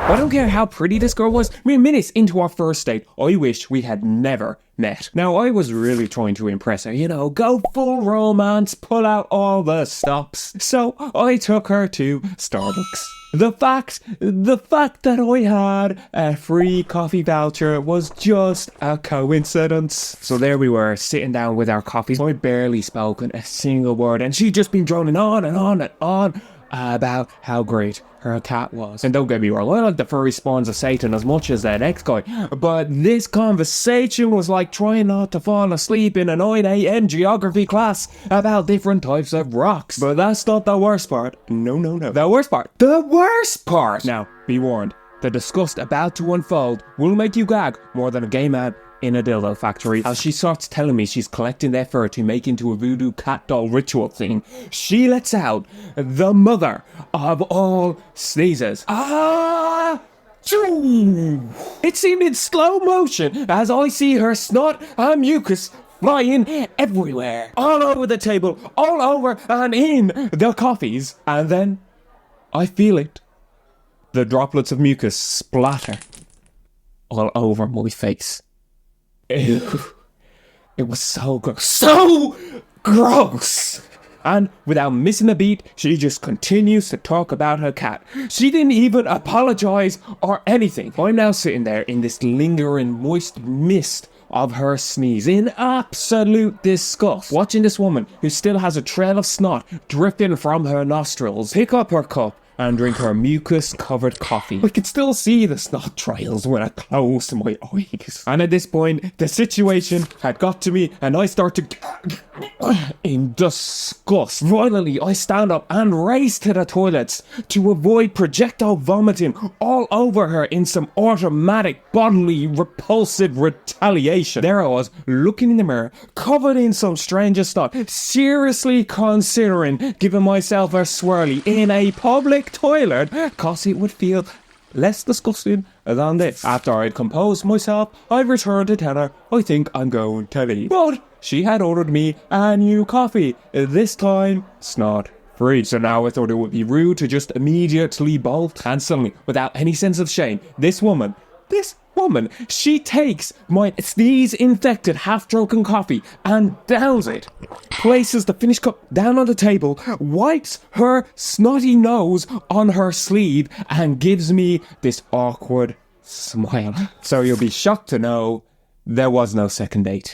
But I don't care how pretty this girl was, mere minutes into our first date, I wish we had never met. Now, I was really trying to impress her, you know, go full romance, pull out all the stops. So I took her to Starbucks. The fact that I had a free coffee voucher was just a coincidence. So there we were, sitting down with our coffees. I barely spoken a single word, and she'd just been droning on and on and on about how great her cat was. And don't get me wrong, I like the furry spawns of Satan as much as that next guy, but this conversation was like trying not to fall asleep in a 9 AM geography class about different types of rocks. But that's not the worst part. No. The worst part! Now, be warned, the disgust about to unfold will make you gag more than a gay man in a dildo factory. As she starts telling me she's collecting their fur to make into a voodoo cat doll ritual thing, she lets out the mother of all sneezes. Ah! It seemed in slow motion as I see her snot and mucus flying everywhere. All over the table, all over and in the coffees. And then I feel it. The droplets of mucus splatter all over my face. Ew. It was so gross. So gross! And without missing a beat, she just continues to talk about her cat. She didn't even apologize or anything. I'm now sitting there in this lingering moist mist of her sneeze in absolute disgust, watching this woman who still has a trail of snot drifting from her nostrils pick up her cup and drink her mucus-covered coffee. I can still see the snot trails when I close my eyes. And at this point, the situation had got to me, and I start to in disgust. Finally, I stand up and race to the toilets to avoid projectile vomiting all over her in some automatic, bodily, repulsive retaliation. There I was, looking in the mirror, covered in some strange snot, seriously considering giving myself a swirly in a public toilet, cause it would feel less disgusting than this. After I'd composed myself, I returned to tell her I think I'm going to leave. But she had ordered me a new coffee, this time snot free. So now I thought it would be rude to just immediately bolt, and suddenly, without any sense of shame, this woman, she takes my sneeze-infected, half-drunken coffee and downs it, places the finished cup down on the table, wipes her snotty nose on her sleeve, and gives me this awkward smile. So you'll be shocked to know there was no second date.